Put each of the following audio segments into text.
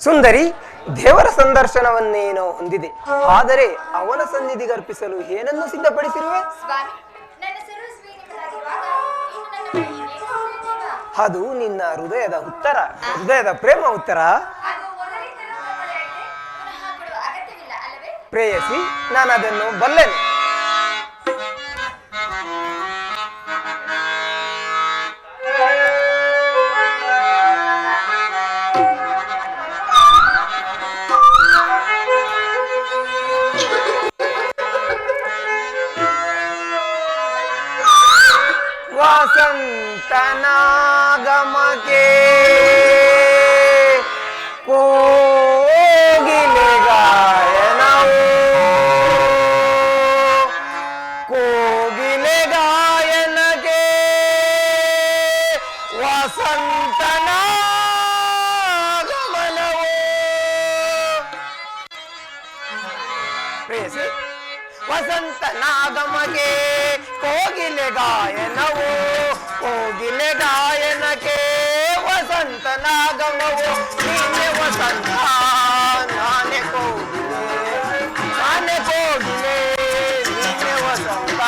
ಸುಂದರಿ, ದೇವರ ಸಂದರ್ಶನವನ್ನೇನೋ ಹೊಂದಿದೆ. ಆದರೆ ಅವನ ಸನ್ನಿಧಿಗೆ ಅರ್ಪಿಸಲು ಏನನ್ನು ಸಿದ್ಧಪಡಿಸಿರುವೆ? ಅದು ನಿನ್ನ ಹೃದಯದ ಪ್ರೇಮ ಉತ್ತರ. ಪ್ರೇಯಸಿ, ನಾನು ಅದನ್ನು ಬಲ್ಲೆನು. ವಸಂತನಾಗಮಕ್ಕೆ ಕೋಗಿಲೆ ಗಾಯನವು, ಕೋಗಿಲೆ ಗಾಯನಕ್ಕೆ ವಸಂತನಾಗಮನವು. ಪ್ರೇಯಸಿ, ವಸಂತನಾಗಮಗೆ ಕೋಗಿಲೆ ಗಾಯನವು, ಕೋಗಿಲೆ ಗಾಯನಕ್ಕೆ ವಸಂತನಾಗಮವು. ನೀನೆ ವಸಂತ, ನಾನೇ ಕೋಗಿಲೆ, ನಾನೇ ಕೋಗಿಲೆ, ನೀನೆ ವಸಂತ.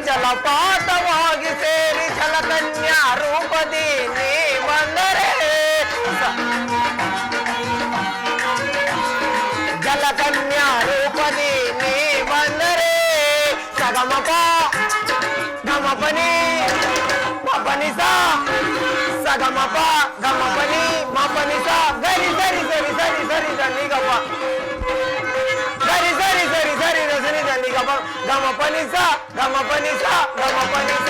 ಜಲಪಾತವಾಗಿ ಸೇರಿ ಜಲಕನ್ಯಾ ರೂಪದಿ ನೀ ಬಂದರೆ, ಜಲಕನ್ಯಾ ರೂಪದಿ ನೀ ಬಂದರೆ, ಸಗಮಪ ಗಮಪನಿ ಮಪನಿಸ, ಸಗಮಪ ಗಮಪನಿ ಮಪನಿಸ, ಗರಿ ಸರಿ ಸರಿ ಸರಿ ಸರಿ ಸರಿ ಗಮ, ಗರಿ ಸರಿ ಸರಿ ಸರಿ ರಸನಿ ಸರಿ ಗಮ, ಗಮಪನಿಸ ಗಮಪನಿಸ ಗಮಪನಿಸ.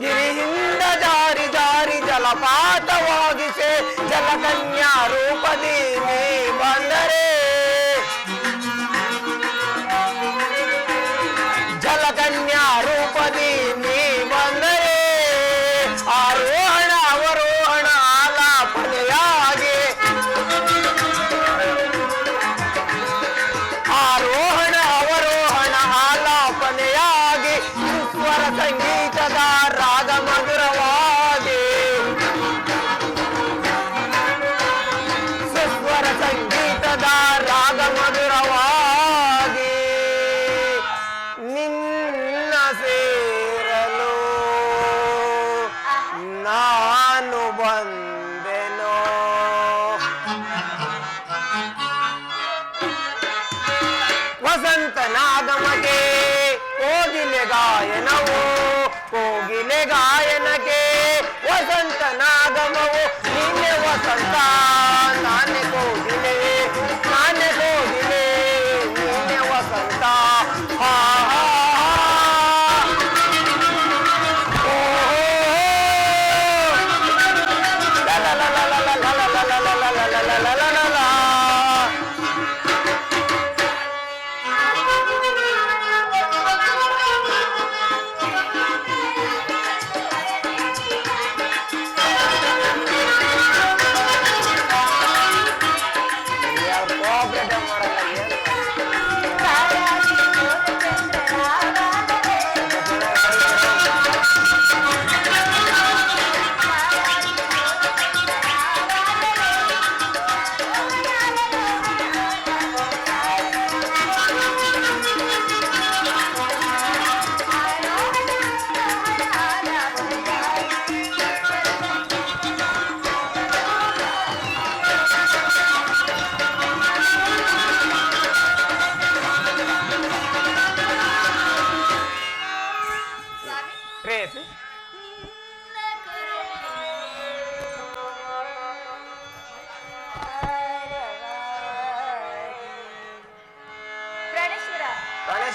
ಗಿರಿಯಿಂದ ಜಾರಿ ಜಾರಿ ಜಲಪಾತವಾಗಿಸೆ ಜಲಕನ್ಯಾ ರೂಪದಿ ನೀ ಬಂದರೆ, ಜಲಕನ್ಯಾ ರೂಪದಿ ನೀ ಬಂದರೆ, ಆರೋಹಣ ಅವರೋಹಣ ಆಲಾಪನೆಯಾಗಿ, ಆರೋಹಣ ಅವರೋಹಣ ಆಲಾಪನೆಯಾಗಿ, ಸ್ವರ ಸಂಗೀತದ ರಾಗ ಮಧುರವಾಗಿ, ಸುಸ್ವರ ಸಂಗೀತದ ರಾಗ ಮಧುರವಾಗಿ ನಿನ್ನ ಸೇರಲು ನಾನು ಬಂದೆನೋ. ವಸಂತನಾಗಮಗೆ ಕೋಗಿಲೆ ಗಾಯನವು, ಕೋಗಿಲೆ ಗಾಯನಕ್ಕೆ ವಸಂತನಾಗಮವು. ನೀನೆ ವಸಂತ, ನಾನೇ ಕೋಗಿಲೆ, ನಾನೇ ಕೋಗಿಲೆ, ನೀನೆ ವಸಂತ. ಹಾ ಹಾ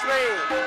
ಪುರೇಶ್ವರಿ.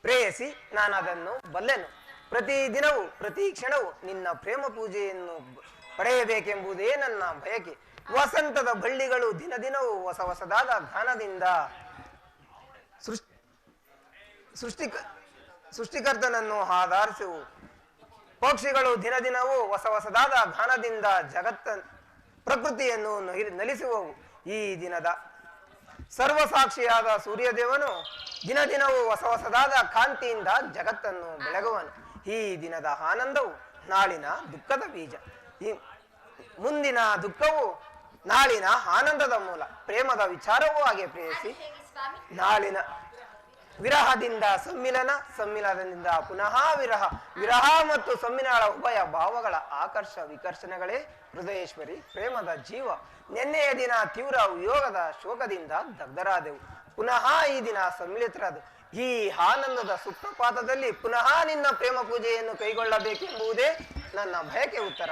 ಪ್ರೇಯಸಿ, ನಾನು ಅದನ್ನು ಬಲ್ಲೆನು. ಪ್ರತಿ ದಿನವೂ ಪ್ರತಿ ಕ್ಷಣವೂ ನಿನ್ನ ಪ್ರೇಮ ಪೂಜೆಯನ್ನು ಪಡೆಯಬೇಕೆಂಬುದೇ ನನ್ನ ಬಯಕೆ. ವಸಂತದ ಬಳ್ಳಿಗಳು ದಿನ ದಿನವೂ ಹೊಸ ಹೊಸದಾದ ಗಾನದಿಂದ ಸೃಷ್ಟಿಕರ್ತನನ್ನು ಆಧರಿಸುವು. ಪಕ್ಷಿಗಳು ದಿನ ದಿನವೂ ಹೊಸ ಹೊಸದಾದ ಗಾನದಿಂದ ಪ್ರಕೃತಿಯನ್ನು ನಲಿಸುವವು. ಈ ದಿನದ ಸರ್ವಸಾಕ್ಷಿಯಾದ ಸೂರ್ಯದೇವನು ದಿನ ದಿನವೂ ಹೊಸ ಹೊಸದಾದ ಕಾಂತಿಯಿಂದ ಜಗತ್ತನ್ನು ಬೆಳಗುವನು. ಈ ದಿನದ ಆನಂದವು ನಾಳಿನ ದುಃಖದ ಬೀಜ. ಈ ಮುಂದಿನ ದುಃಖವು ನಾಳಿನ ಆನಂದದ ಮೂಲ. ಪ್ರೇಮದ ವಿಚಾರವೂ ಹಾಗೆ ಪ್ರೇಯಸಿ. ನಾಳಿನ ವಿರಹದಿಂದ ಸಮ್ಮಿಲನ, ಸಮ್ಮಿಲನದಿಂದ ಪುನಃ ವಿರಹ, ವಿರಹ ಮತ್ತು ಸಮ್ಮಿಲನ ಉಭಯ ಭಾವಗಳ ಆಕರ್ಷ ವಿಕರ್ಷಣೆಗಳೇ ಹೃದಯೇಶ್ವರಿ ಪ್ರೇಮದ ಜೀವ. ನಿನ್ನೆಯ ದಿನ ತೀವ್ರ ವಿಯೋಗದ ಶೋಕದಿಂದ ದಗ್ಧರಾದೆವು. ಪುನಃ ಈ ದಿನ ಸಮ್ಮಿಲಿತರಾದ ಈ ಆನಂದದ ಸುಪ್ರಪಾತದಲ್ಲಿ ಪುನಃ ನಿನ್ನ ಪ್ರೇಮ ಪೂಜೆಯನ್ನು ಕೈಗೊಳ್ಳಬೇಕೆಂಬುದೇ ನನ್ನ ಬಯಕೆ. ಉತ್ತರ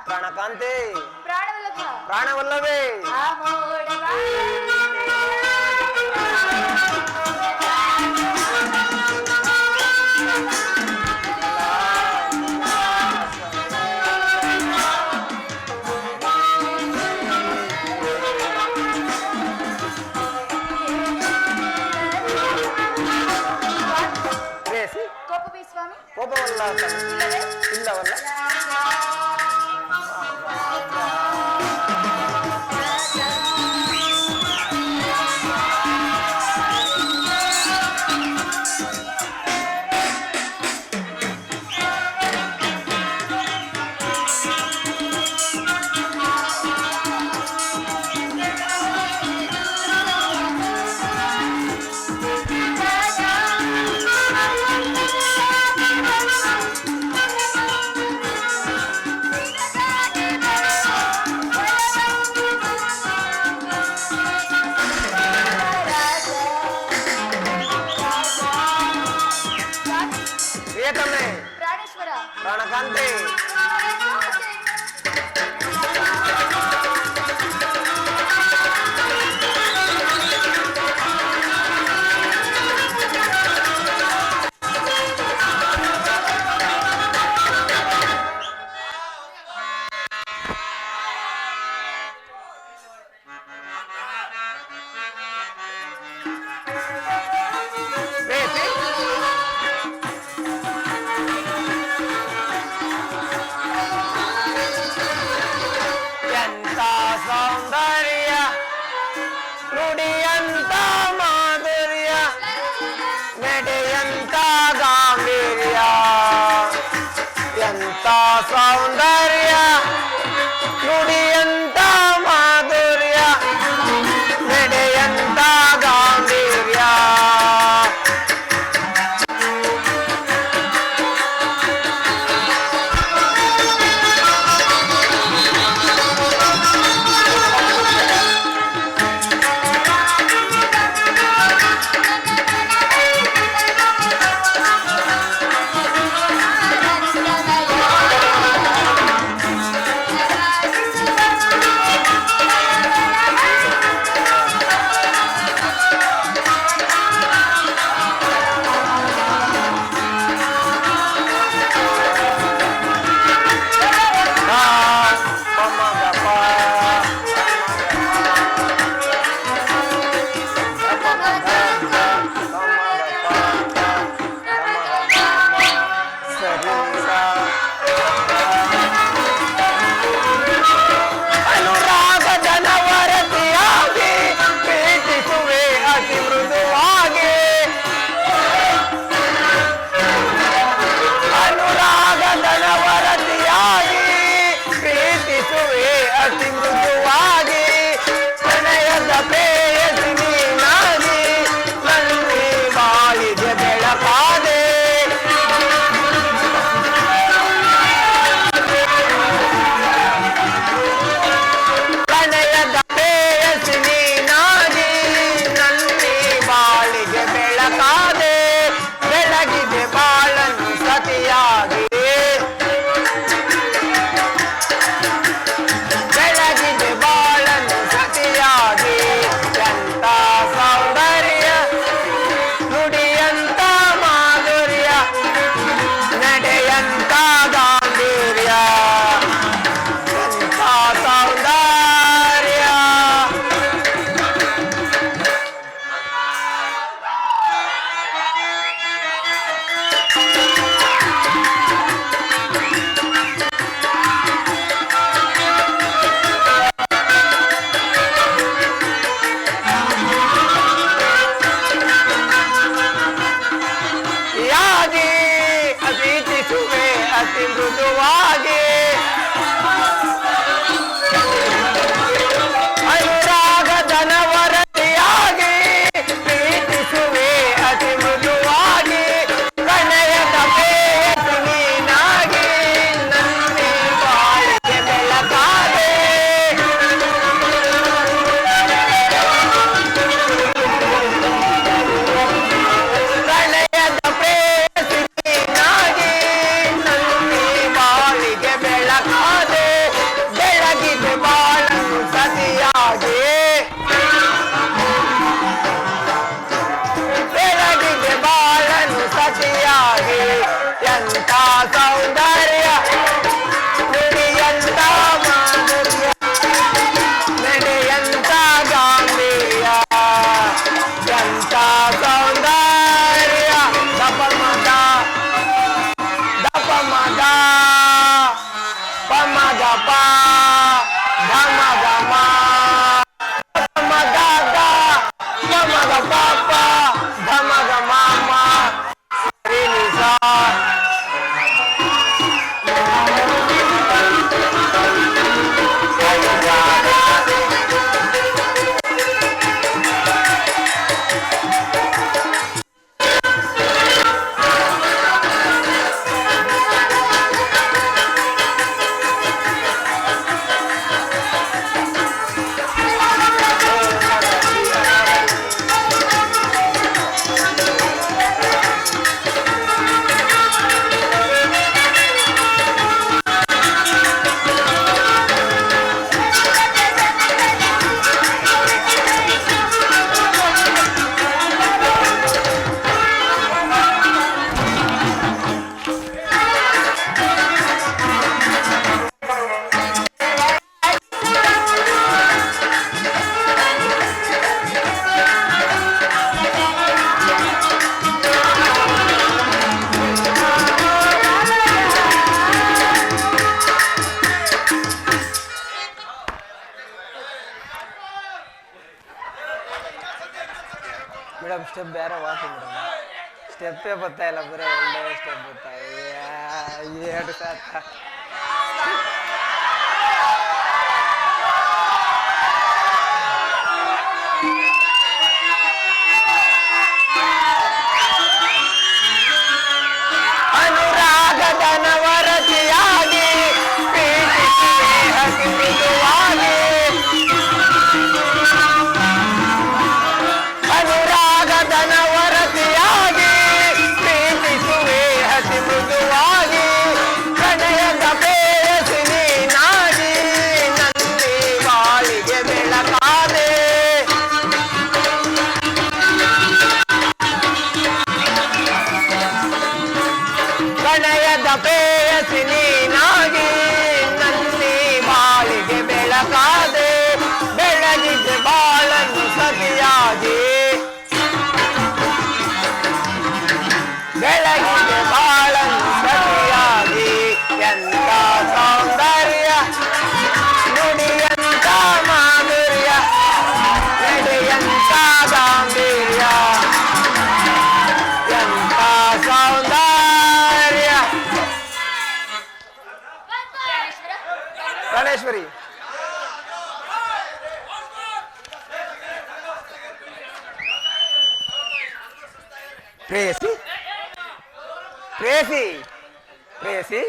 ಪ್ರಾಣಕಾಂತೆ ಪ್ರಾಣವಲ್ಲವೇ ಕೋಪವಲ್ಲ ಇಲ್ಲವಲ್ಲ. ಪ್ರಾಣಕಾಂತೆ ಸೌಂದರ್ಯ ನುಡಿಯಂತ ಮಾಧುರ್ಯ ಪ ಧಮ ಗಮ ಧಮ ಗ ಗ ಧಮ ಗ ಪ ಪ ಧಮ ಗ ಮ ಮ ಸರಿ ನಿ ಸ. ಮೇಡಮ್ ಸ್ಟೆಪ್ ಬೇರೆ ವಾಸಿ ಮೇಡಮ್, ಸ್ಟೆಪ್ಪೇ ಬರ್ತಾ ಇಲ್ಲ, ಬರೀ ಒಳ್ಳೆ ಸ್ಟೆಪ್ ಬರ್ತಾ ಎರಡು ಸಾಕ. ಅನುರಾಗದ ನವರತಿಯಾಗಿ ಪ್ರೀತಿಸಿ ಹಸಿ ಮೃದುವಾಗಿ, ಅನುರಾಗದ ನವರತಿಯಾಗಿ ಪ್ರೀತಿಸುವೆ ಹಸಿ ಮೃದುವಾಗಿ, ಪ್ರಣಯದ ಪ್ರೇಯಸಿ ನೀನಾಗಿ ನನ್ನಿ ಬಾಳಿಗೆ ಬೆಳಕಾದೆ, ಪ್ರಣಯದ ಪ್ರೇಯಸಿ ನೀನಾಗಿ ನನ್ನಿ ಬಾಳಿಗೆ ಬೆಳಕಾದೆ, ಬೆಳಗಿಗೆ ಬಾಳನ್ನು ಸತಿಯಾಗಿ, ಬೆಳಗಿಗೆ ಬಾಳನ್ನು ಸತಿಯಾಗಿ, ಎಂತ ಸೌಂದರ್ಯ ನುಡಿಯಂತ ಮಾಧುರ್ಯ ನಡೆಯಂತ ಗಾಂಭೀರ್ಯ, ಎಂತ ಸೌಂದರ್ಯ. ಪ್ರಾಣೇಶ್ವರಿ ಪ್ರೇಯಸಿ ಪ್ರೇಯಸಿ ಪ್ರೇಯಸಿ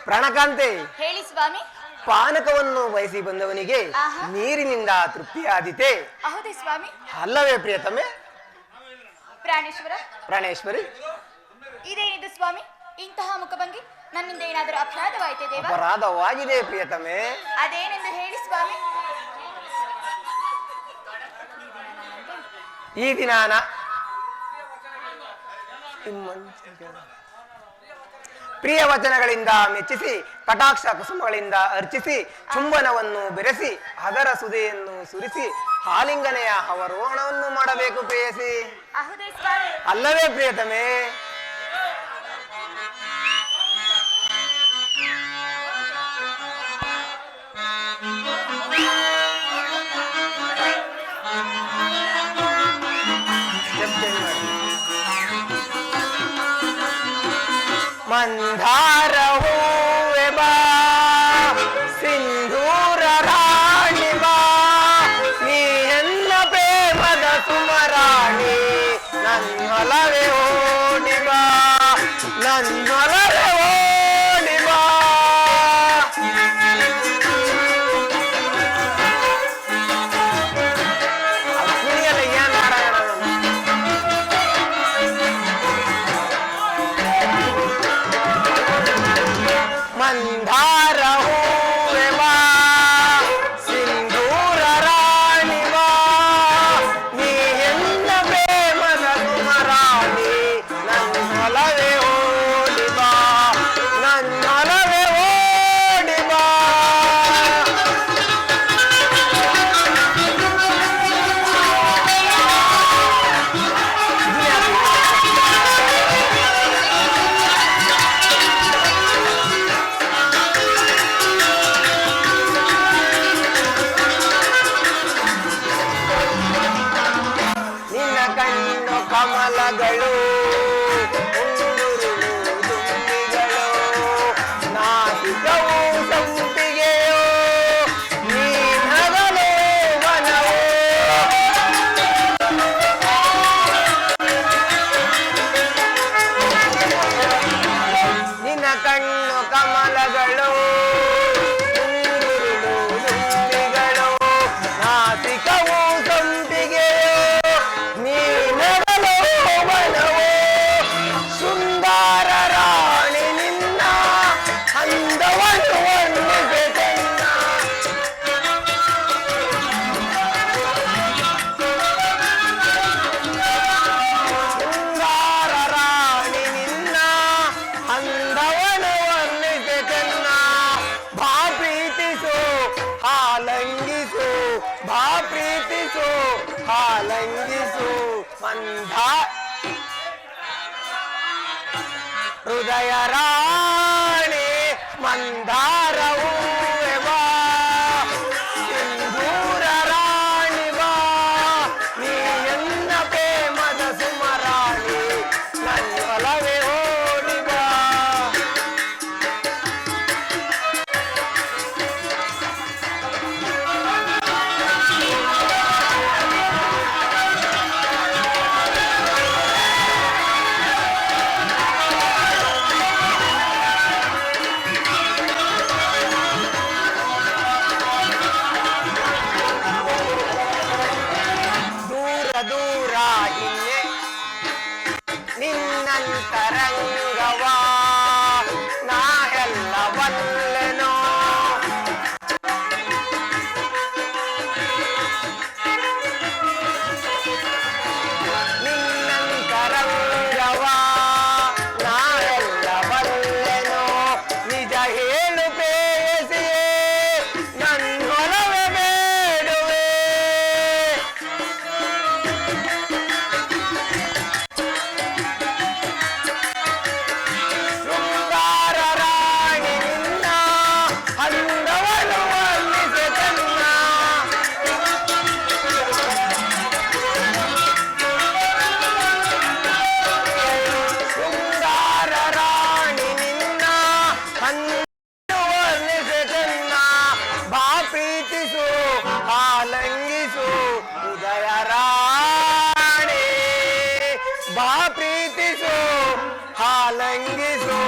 ಪ್ರಾಣಕಾಂತೆ, ಹೇಳಿ ಸ್ವಾಮಿ. ಪಾನಕವನ್ನು ಬಯಸಿ ಬಂದವನಿಗೆ ಆಹಾ. ನೀರಿನಿಂದ ತೃಪ್ತಿಯಾದೀತೆ ಹೌದೇ ಸ್ವಾಮಿ. ಅಲ್ಲವೇ ಪ್ರಿಯತಮೆ? ಪ್ರಾಣೇಶ್ವರ, ಪ್ರಾಣೇಶ್ವರಿ, ಇದೇನಿದು ಸ್ವಾಮಿ ಇಂತಹ ಮುಖಭಂಗಿ? ನನ್ನಿಂದ ಏನಾದರೂ ಅಪರಾಧವಾಯಿತೆ ದೇವ? ಅಪರಾಧವಾಗಿದೆ ಪ್ರಿಯತಮೆ. ಅದೇನೆಂದು ಹೇಳಿ ಸ್ವಾಮಿ. ಈ ದಿನ ಪ್ರಿಯ ವಚನಗಳಿಂದ ಮೆಚ್ಚಿಸಿ, ಕಟಾಕ್ಷ ಕುಸುಮಗಳಿಂದ ಅರ್ಚಿಸಿ, ಚುಂಬನವನ್ನು ಬೆರೆಸಿ, ಅದರ ಸುದೆಯನ್ನು ಸುರಿಸಿ, ಆಲಿಂಗನೆಯ ಅವರೋಹಣವನ್ನು ಮಾಡಬೇಕು ಪ್ರೇಯಸಿ. ಹೌದೇ ಸ್ವಾಮಿ. ಅಲ್ಲವೇ ಪ್ರಿಯತಮೆ? ಮಂದಾರ ಹೂವೆ ಬಾ, ಸಿಂಧೂರ ರಾಣಿ ಬಾ, ನೀ ಎನ್ನ ಪ್ರೇಮದ ಸುಮರಾಣಿ, ನನ್ನೊಲವೇ ಓಡಿ ಬಾ, ನನ್ನೊಲವೇ ಓಡಿ ಬಾ. ಅಗ್ನಿಯಲ್ಲಿ ಏನ್ ಮಾಡೋಣ? ಮಂದಾರ ಹೂವೆ ಬಾ, ಸಿಂಧೂರ ರಾಣಿ ಬಾ, ನೀ ಎನ್ನ ಪ್ರೇಮದ ಸುಮರಾಣಿ, ನನ್ನೊಲವೇ ಓಡಿ ಬಾ. ಪ್ರೀತಿಸು ಆಲಂಗಿಸು ಮಂದ ಹೃದಯ ರಾಣಿ ಮಂದಾರವೂ ಬಾ ಸಿಂಧೂರ ರಾಣಿ ಬಾ ನೀ ಎನ್ನ ಪ್ರೇಮದ ಸುಮರಾಣಿ ನನ್ನೊಲವೇ ಓಡಿ ಬಾ. ದೂರ ಇನ್ನೆ ನಿನ್ನಂತರಂಗವಾ ನಾ ಎಲ್ಲ ಬಲ್ಲೆನೋ ನಿನ್ನಂತರಂಗವಾ ನಾ ಎಲ್ಲ ಬಲ್ಲೆನೋ ನಿಜ ಹೇಳು ಪ್ರೇಯಸಿಯೇ ನನ್ನೊಲವೇ ಬೇಡುವೆ. ಶೃಂಗಾರ ರಾಣಿ ನಿನ್ನ ಅಂದವಳು ವರ್ಣಿಸೆ ತನ್ನ ಶೃಂಗಾರ ರಾಣಿ ನಿನ್ನ ಅಂದವಳು ವರ್ಣಿಸೆ ತನ್ನ ಬಾ ಪ್ರೀತಿಸು ಆಲಂಗಿಸು ಹೃದಯ ರಾಣಿ ಬಾ ಪ್ರೀತಿಸು ಆಲಂಗಿಸು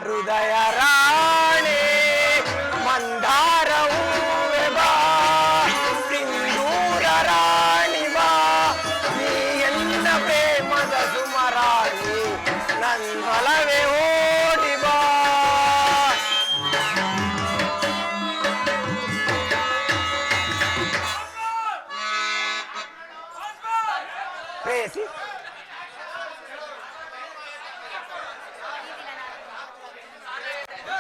ಹೃದಯ ರಾಣಿ ಮಂದಾರ ಹೂವೆ ಬಾ ಸಿಂಧೂರ ರಾಣಿ ಬಾ ನೀ ಎನ್ನ ಪ್ರೇಮದ ಸುಮರಾಣಿ ನನ್ನೊಲವೇ ಓಡಿ ಬಾ. ಪ್ರೇಯಸಿ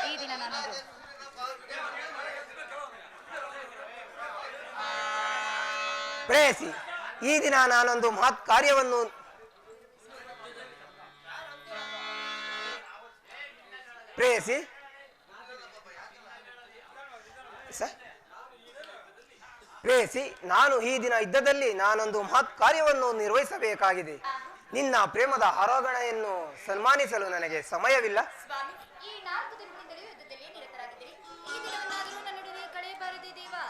ಈ ದಿನ ನಾನೊಂದು ಪ್ರೇಯಸಿ ಈ ದಿನ ನಾನೊಂದು ಮಹತ್ ಕಾರ್ಯವನ್ನು ಪ್ರೇಯಸಿ ಸರ್ ಪ್ರೇಯಸಿ ನಾನು ಈ ದಿನ ಯುದ್ಧದಲ್ಲಿ ನಾನೊಂದು ಮಹತ್ ಕಾರ್ಯವನ್ನು ನಿರ್ವಹಿಸಬೇಕಾಗಿದೆ. ನಿನ್ನ ಪ್ರೇಮದ ಆರಾಧನೆಯನ್ನು ಸನ್ಮಾನಿಸಲು ನನಗೆ ಸಮಯವಿಲ್ಲ. ಸ್ವಾಮಿ, ಈ 4 ದಿನಗಳಿಂದಲೂ ಯುದ್ಧದಲ್ಲಿ ನಿರತರಾಗಿದ್ದೀರಿ. ಈ ದಿನವನ್ನಾದರೂ ನನ್ನೊಡನೆ ಕಳೆಯಬಾರದೇ ದೇವಾ?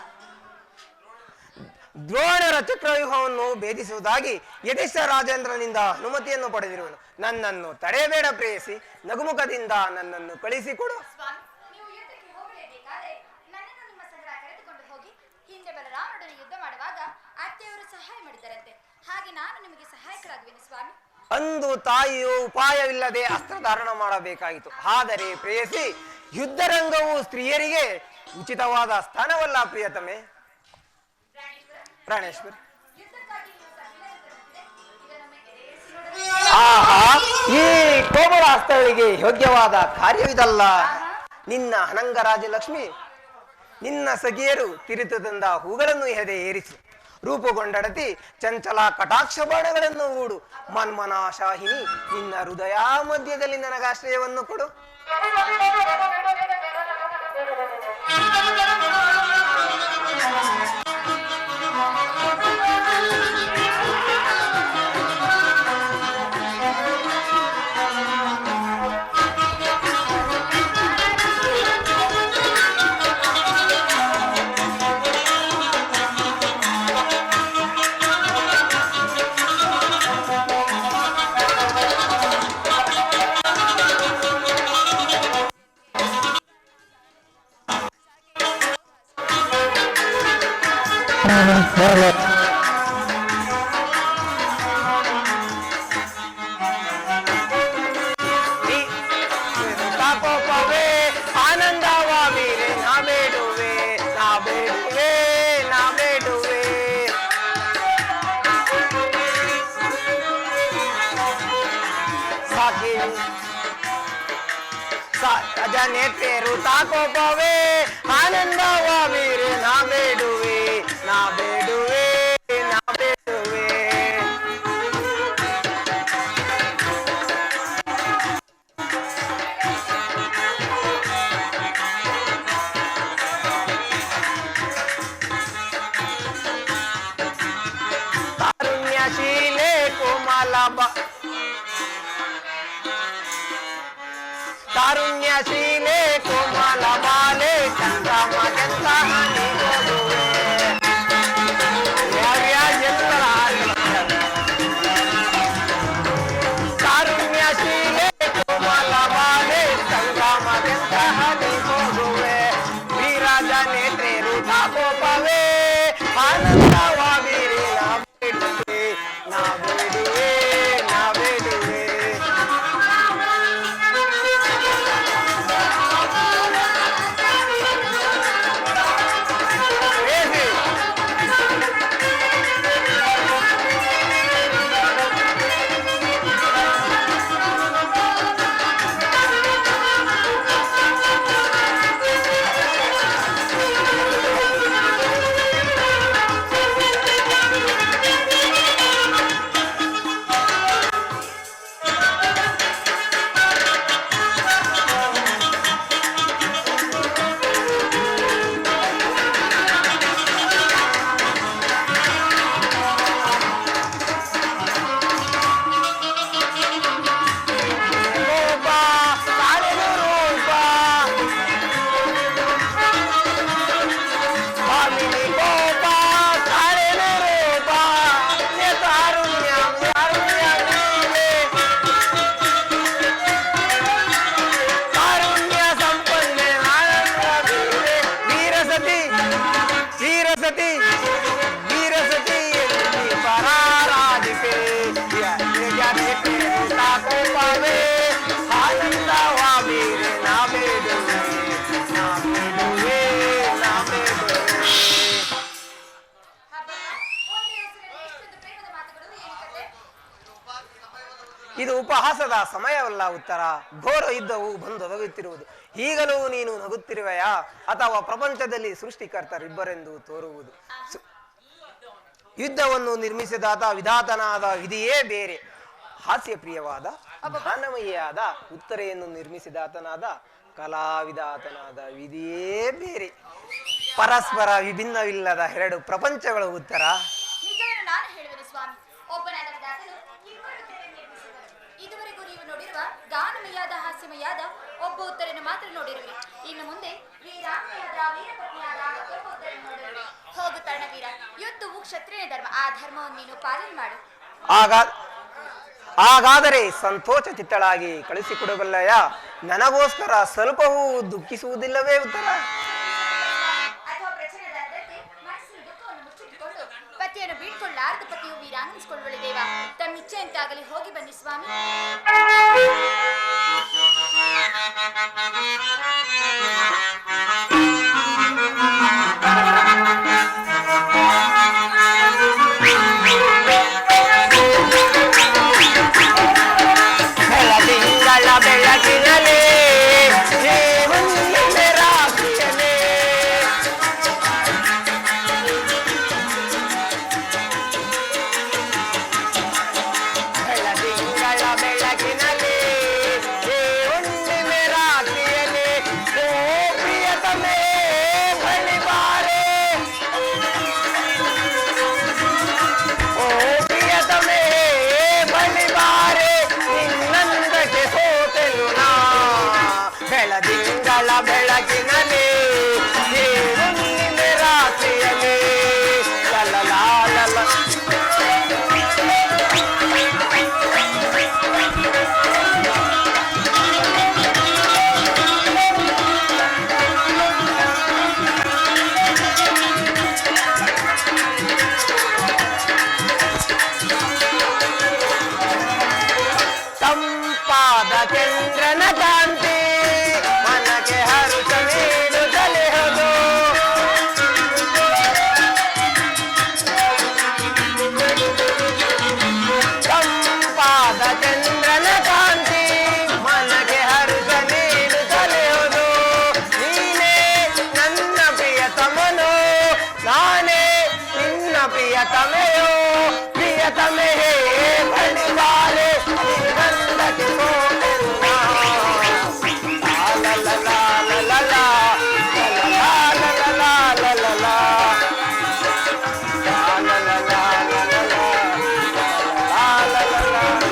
ದ್ರೋಣರ ಚಕ್ರವ್ಯೂಹವನ್ನು ಭೇದಿಸುವುದಾಗಿ ಯಧಿಷ್ಠ ರಾಜೇಂದ್ರನಿಂದ ಅನುಮತಿಯನ್ನು ಪಡೆದಿರುವನು. ನನ್ನನ್ನು ತಡೆಯಬೇಡ ಪ್ರೇಯಸಿ, ನಗುಮುಖದಿಂದ ನನ್ನನ್ನು ಕಳಿಸಿಕೊಡು. ಸ್ವಾಮಿ, ನೀವು ಯುದ್ಧಕ್ಕೆ ಹೋಗಲೇಬೇಕಾದರೆ ನನ್ನನ್ನು ನಿಮ್ಮ ಸಂಗ್ರಹ ಕರೆದುಕೊಂಡು ಹೋಗಿ. ಹಿಂದೆ ಬಲರಾಮನೊಡನೆ ಯುದ್ಧ ಮಾಡುವಾಗ ಅತ್ತೆಯವರು ಸಹಾಯ ಮಾಡಿದರಂತೆ, ಹಾಗೆ ನಾನು ನಿಮಗೆ ಸಹಾಯಕರಾಗುವೆನು ಸ್ವಾಮಿ. ಅಂದು ತಾಯಿಯು ಉಪಾಯವಿಲ್ಲದೆ ಅಸ್ತ್ರಧಾರಣ ಮಾಡಬೇಕಾಯಿತು. ಆದರೆ ಪ್ರೇಯಸಿ, ಯುದ್ಧರಂಗವು ಸ್ತ್ರೀಯರಿಗೆ ಉಚಿತವಾದ ಸ್ಥಾನವಲ್ಲ ಪ್ರಿಯತಮೆ. ಪ್ರಾಣೇಶ್ವರಿ, ಯುದ್ಧಕ್ಕಾಗಿ ನೀವು ಸಜ್ಜುಗೊಳಿಸಿದಂತೆ ಇದನ್ನೊಮ್ಮೆ ಎದೆಯೇರಿಸಿ ನೋಡಬೇಕು. ಆಹಾ, ಈ ಕೋಮಲ ಹಸ್ತಗಳಿಗೆ ಯೋಗ್ಯವಾದ ಕಾರ್ಯವಿದಲ್ಲ. ನಿನ್ನ ಅನಂಗರಾಜ ಲಕ್ಷ್ಮಿ ನಿನ್ನ ಸಖಿಯರು ತಿರುತದಿಂದ ಹೂಗಳನ್ನು ಎದೆ ಏರಿಸು. ರೂಪುಗೊಂಡಡತಿ ಚಂಚಲ ಕಟಾಕ್ಷ ಬಾಣಗಳನ್ನು ಹೂಡು. ಮನ್ಮನಾಶಾಹಿನಿ ನಿನ್ನ ಹೃದಯ ಮಧ್ಯದಲ್ಲಿ ನನಗಾಶ್ರಯವನ್ನು ಕೊಡು. ಕೋಪವೇ ಆನಂದವಾಗಿದೆ ನಾ ಬೇಡುವೆ ನಾ ಬೇಡುವೆ ನಾ ಬೇಡುವೆ. ಸಾಕಿ ನೇತ್ರೆ ಋತಾ ಕೋಪವೇ ಆನಂದವಾಗಿದೆ ನಾ ಬೇಡುವೆ ನಾ ಬೇಡುವೆ ತಾರುಣ್ಯಶೀಲೆ ಕೋಮಲ ಬಾಲೆ ಚಂದ್ರಮಗೆಂತಹ ನೀಗೋದುವೆ ಎಲ್ಲರ ತಾರುಣ್ಯಶೀಲೆ ಕೋಮಲ ಬಾಲೆ ಚಂದ್ರಮಗೆಂತಹ ನೀಗೋದುವೆ ವೀರಾಜ ನೇತ್ರೆ ರೂಪ ಕೋಪವೇ ಆನಂದವಾದಿರಿ ನಾ ಬೇಡುವೆ ನಾ ಬೇಡುವೆ ಇದು ಉಪಹಾಸದ ಸಮಯವಲ್ಲ ಉತ್ತರ. ಘೋರ ಯುದ್ಧವು ಬಂದೊದಗುತ್ತಿರುವುದು. ಈಗಲೂ ನೀನು ನಗುತ್ತಿರುವೆಯಾ ಅಥವಾ ಪ್ರಪಂಚದಲ್ಲಿ ಸೃಷ್ಟಿಕರ್ತರಿಬ್ಬರೆಂದು ತೋರುವುದು? ಯುದ್ಧವನ್ನು ನಿರ್ಮಿಸಿದಾತ ವಿಧಾತನಾದ ವಿಧಿಯೇ ಬೇರೆ. ಹಾಸ್ಯಪ್ರಿಯವಾದ ಜ್ಞಾನಮಯಿಯಾದ ಉತ್ತರೆಯನ್ನು ನಿರ್ಮಿಸಿದಾತನಾದ ಕಲಾವಿದಾತನಾದ ವಿಧಿಯೇ ಬೇರೆ. ಪರಸ್ಪರ ವಿಭಿನ್ನವಿಲ್ಲದ ಎರಡು ಪ್ರಪಂಚಗಳು ಉತ್ತರ. ನಿಜವನ್ನು ನಾನು ಹೇಳುವೆನು ಸ್ವಾಮಿ. ಒಬ್ಬನಾದ ವಿಧಾತನು ಇಬ್ಬರು ಉತ್ತರೆ ನಿರ್ಮಿಸಿದನು. ಇದುವರೆಗೂ ನೀವು ನೋಡಿರುವ ಗಾನಮಯಾದ ಹಾಸ್ಯಮಯಾದ ಒಬ್ಬ ಉತ್ತರನ್ನು ಮಾತ್ರ ನೋಡಿರುವೆ. ಇನ್ನು ಮುಂದೆ ವೀರಾಂಗನಾದ ವೀರಪತ್ನಿಯಾದ ಮತ್ತೊಬ್ಬ ಉತ್ತರನ್ನು ನೋಡಿರುವೆ. ಹೋಗು ತರಣವೀರ, ಯುದ್ಧವು ಕ್ಷತ್ರಿಯ ಧರ್ಮ. ಆ ಧರ್ಮವನ್ನು ನೀನು ಪಾಲನೆ ಮಾಡು. ಹಾಗಾದರೆ ಸಂತೋಷ ಚಿತ್ತಳಾಗಿ ಕಳಿಸಿಕೊಡಬಲ್ಲಯ್ಯ. ನನಗೋಸ್ಕರ ಸ್ವಲ್ಪವೂ ದುಃಖಿಸುವುದಿಲ್ಲವೇ ಉತ್ತರ? ಅಥವಾ ಪ್ರಚನದಂತೆ ಮನಸ್ಸಿನ ದುಃಖವನ್ನು ಮುಚ್ಚಿಟ್ಟುಕೊಂಡು ಪತಿಯನ್ನು ಬೀಳ್ಕೊಳ್ಳಾರದ ಪತಿಯು ವೀರಾಂಗಿಸಿಕೊಳ್ಳುವಳಿ ದೇವ. ತಮ್ಮ ಇಚ್ಛೆಯಂತಾಗಲಿ, ಹೋಗಿ ಬನ್ನಿ ಸ್ವಾಮಿ. ಬೆಳಕಿನಲೇ ರಾತ್ರಿಯಲೇ ಬೆಳದಿಂಗಳ ಬೆಳಕಿನಲೇ ಹುಣ್ಣಿಮೆ ರಾತ್ರಿಯಲೇ ಓ ಪ್ರಿಯತಮೇ ಬಳಿಬಾರೆ, ಓ ಪ್ರಿಯತಮೇ ಬಳಿಬಾರೆ, ನಿನ್ನಂದಕ್ಕೆ ಸೋತೆನು ನಾ. ಬೆಳದಿಂಗಳ ಬೆಳಕಿನಲೇ ಹುಣ್ಣಿಮೆ ರಾತ್ರಿಯಲೇ ಲಲಲಾಲಲ ತಂಪಾದ ಚಂದ್ರನ ಕಾಂತಿ ಮನಕ್ಕೆ ಹರುಷ ನೀಡುತ್ತಲೇ ಹೋದು. ತಂಪಾದ ಚಂದ್ರನ ಕಾಂತಿ ಮನಕ್ಕೆ ಹರುಷ ನೀಡುತ್ತಲೇ ಹೋದು. ನೀನೇ ನನ್ನ ಪ್ರಿಯತಮನು, ನಾನೇ ನಿನ್ನ ಪ್ರಿಯತಮೆಯೋ. ಪ್ರಿಯತಮೆ ಬಳಿಬಾರೆ, ನಿನ್ನಂದಕ್ಕೆ ಸೋತೆನು ನಾ. ಲಾಲಲಾಲಲಲಾ, ಲಾಲಲಾಲಲಲಾ, ಲಾಲಲಾಲಲಲಾ, ಲಾಲಲಾಲಲಾ.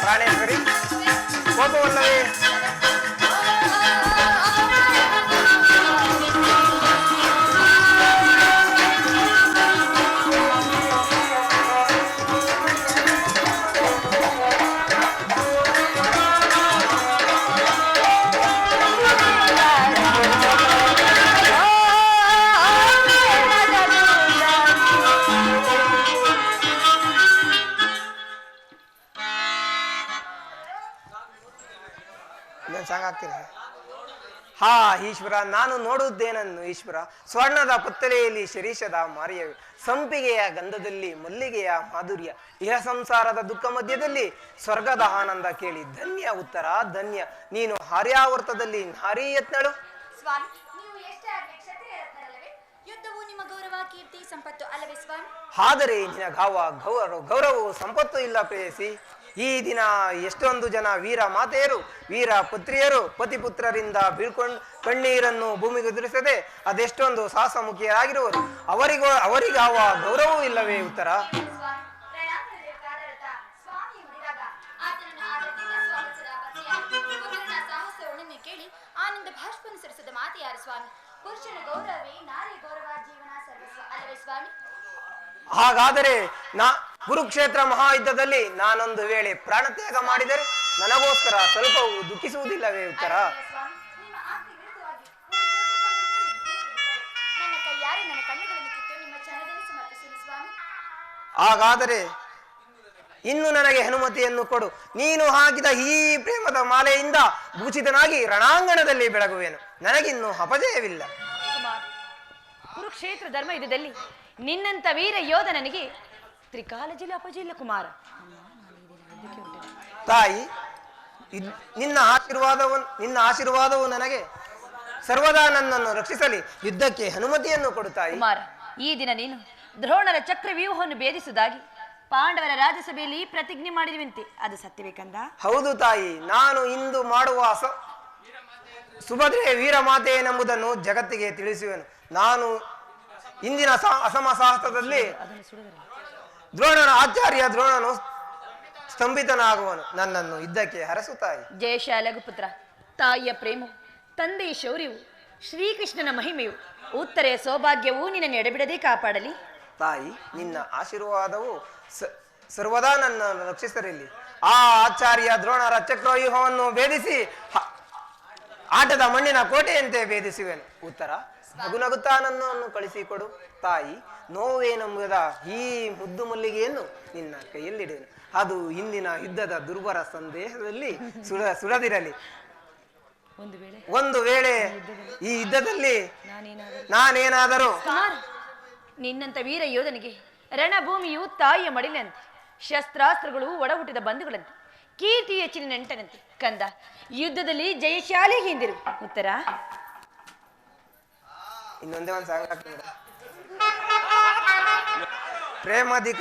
ಪ್ರಾಣೇಶ್ವರಿ, ಕೋಪವಲ್ಲವೇ? ಸಾಕಾಗ್ತೀನಿ. ಹಾ ಈಶ್ವರ, ನಾನು ನೋಡುವುದೇನನ್ನು ಈಶ್ವರ? ಸ್ವರ್ಣದ ಪುತ್ತಲೆಯಲ್ಲಿ ಶಿರೀಷದ ಮಾರಿಯವೆ, ಸಂಪಿಗೆಯ ಗಂಧದಲ್ಲಿ ಮಲ್ಲಿಗೆಯ ಮಾಧುರ್ಯ, ಇಹ ಸಂಸಾರದ ದುಃಖ ಮಧ್ಯದಲ್ಲಿ ಸ್ವರ್ಗದ ಆನಂದ ಕೇಳಿ ಧನ್ಯ ಉತ್ತರ ಧನ್ಯ. ನೀನು ಆರ್ಯಾವರ್ತದಲ್ಲಿ ನಾರಿ ಯತ್ನಳು. ಸ್ವಾಮಿ, ನೀವು ಎಷ್ಟೇ ಆಗಲಿ ಕ್ಷತ್ರಿಯ ರತ್ನರಲ್ಲವೇ? ಯುದ್ಧವು ನಿಮ್ಮ ಗೌರವ, ಕೀರ್ತಿ, ಸಂಪತ್ತು ಅಲ್ಲವೇ ಸ್ವಾಮಿ? ಆದರೆ ನಿನ್ನ ಗೌರವವು ಸಂಪತ್ತು ಇಲ್ಲ ಪ್ರೇಯಸಿ. ಈ ದಿನ ಎಷ್ಟೊಂದು ಜನ ವೀರ ಮಾತೆಯರು, ವೀರ ಪುತ್ರಿಯರು ಪತಿಪುತ್ರರಿಂದ ಬೀಳ್ಕೊಂಡು ಕಣ್ಣೀರನ್ನು ಭೂಮಿಗೆ ಉದುರಿಸದೆ ಅದೆಷ್ಟೊಂದು ಸಾಹಸಮುಖಿಯರಾಗಿರುವರು. ಅವರಿಗಾವ ಗೌರವವೂ ಇಲ್ಲವೇ ಉತ್ತರ? ಕೇಳಿ ಆನಂದ ಭಾಷ್ಪನುಸರಿಸಿದ ಮಾತೆ ಯಾರು ಸ್ವಾಮಿ? ಪುರುಷನ ಗೌರವವೇ ನಾರಿ ಗೌರವ, ಜೀವನ ಸರ್ವಸ್ವ ಅಲ್ಲವೇ ಸ್ವಾಮಿ? ಹಾಗಾದರೆ ಕುರುಕ್ಷೇತ್ರ ಮಹಾಯುದ್ಧದಲ್ಲಿ ನಾನೊಂದು ವೇಳೆ ಪ್ರಾಣತ್ಯಾಗ ಮಾಡಿದರೆ ನನಗೋಸ್ಕರ ಸ್ವಲ್ಪವೂ ದುಃಖಿಸುವುದಿಲ್ಲವೇ ಉತ್ತರ? ಹಾಗಾದರೆ ಇನ್ನು ನನಗೆ ಅನುಮತಿಯನ್ನು ಕೊಡು. ನೀನು ಹಾಕಿದ ಈ ಪ್ರೇಮದ ಮಾಲೆಯಿಂದ ಭೂಷಿತನಾಗಿ ರಣಾಂಗಣದಲ್ಲಿ ಬೆಳಗುವೆನು. ನನಗಿನ್ನು ಅಪಜಯವಿಲ್ಲ. ಕುರುಕ್ಷೇತ್ರ ಧರ್ಮ ಯುದ್ಧದಲ್ಲಿ ನಿನ್ನಂತ ವೀರ ಯೋಧ ನನಗೆ ತ್ರಿಕಾಲಜಿಲ್ಲ ಅಪಜಯಿಲ್ಲ ಕುಮಾರ. ತಾಯಿ, ನಿನ್ನ ಆಶೀರ್ವಾದವು ನನಗೆ ಸರ್ವದಾ ನನ್ನನ್ನು ರಕ್ಷಿಸಲಿ. ಯುದ್ಧಕ್ಕೆ ಅನುಮತಿಯನ್ನು ಕೊಡುತ್ತಾಯಿ. ಕುಮಾರ, ಈ ದಿನ ನೀನು ದ್ರೋಣರ ಚಕ್ರವ್ಯೂಹವನ್ನು ಭೇದಿಸುವುದಾಗಿ ಪಾಂಡವರ ರಾಜಸಭೆಯಲ್ಲಿ ಪ್ರತಿಜ್ಞೆ ಮಾಡಿರುವಂತೆ ಅದು ಸತ್ಯಬೇಕಂದ? ಹೌದು ತಾಯಿ, ನಾನು ಇಂದು ಮಾಡುವ ಸುಭದ್ರೆ ವೀರ ಮಾತೆ ಎಂಬುದನ್ನು ಜಗತ್ತಿಗೆ ತಿಳಿಸುವೆನು. ನಾನು ಇಂದಿನ ಅಸಮ ಸಾಹಸದಲ್ಲಿ ಆಚಾರ್ಯ ದ್ರೋಣನು ಸ್ತಂಭಿತನಾಗುವನು. ನನ್ನನ್ನು ಯುದ್ಧಕ್ಕೆ ಹರಸುತ್ತಾಯಿ. ಜಯಶಾಲ ಪುತ್ರ, ತಾಯಿಯ ಪ್ರೇಮ, ತಂದೆಯ ಶೌರ್ಯವು, ಶ್ರೀಕೃಷ್ಣನ ಮಹಿಮೆಯು, ಉತ್ತರೆಯ ಸೌಭಾಗ್ಯವೂ ನಿನ್ನನ್ನು ಎಡೆಬಿಡದೆ ಕಾಪಾಡಲಿ. ತಾಯಿ, ನಿನ್ನ ಆಶೀರ್ವಾದವು ಸರ್ವದಾ ನನ್ನನ್ನು ರಕ್ಷಿಸಲಿರಲಿ. ಆ ಆಚಾರ್ಯ ದ್ರೋಣರ ಚಕ್ರವ್ಯೂಹವನ್ನು ಭೇದಿಸಿ ಆಟದ ಮಣ್ಣಿನ ಕೋಟೆಯಂತೆ ಭೇದಿಸುವೆನು. ಉತ್ತರ, ನಗುನಗುತ್ತಾ ನನ್ನನ್ನು ಕಳಿಸಿಕೊಡು. ತಾಯಿ, ನೋವೇನೆಂಬುದ ಈ ಮುದ್ದು ಮಲ್ಲಿಗೆಯನ್ನು ನಿನ್ನ ಕೈಯಲ್ಲಿಡುವೆನು. ಅದು ಇಂದಿನ ಯುದ್ಧದ ದುರ್ಬರ ಸಂದೇಹದಲ್ಲಿ ಸುಡದಿರಲಿ. ಒಂದು ವೇಳೆ ಈ ಯುದ್ಧದಲ್ಲಿ ನಾನೇನಾದರೂ ನಿನ್ನಂತ ವೀರ ಯೋಧನಿಗೆ ರಣಭೂಮಿಯು ತಾಯಿಯ ಮಡಿಲಂತೆ, ಶಸ್ತ್ರಾಸ್ತ್ರಗಳು ಒಡಹುಟ್ಟಿದ ಬಂಧುಗಳಂತೆ, ಕೀರ್ತಿ ಹೆಚ್ಚಿನ ನೆಂಟನಂತೆ. ಕಂದ, ಯುದ್ಧದಲ್ಲಿ ಜಯಶಾಲಿ ಹಿಂದಿರು. ಉತ್ತರ, ಇನ್ನೊಂದೇ ಒಂದು ಸಾಂಗ್ ಪ್ರೇಮಾಧಿಕ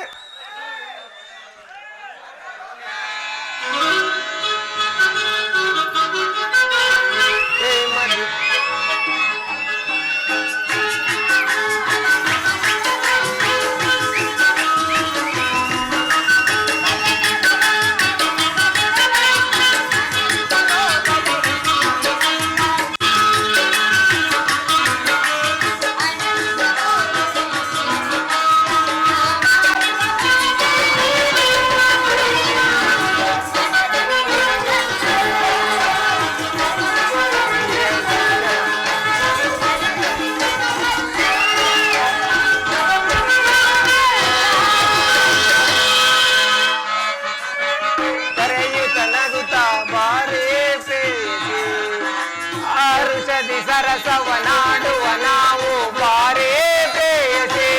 ಸರಸವನಾಡುವ ನಾವು ಬಾರೇ ಪ್ರೇಯಸೆ,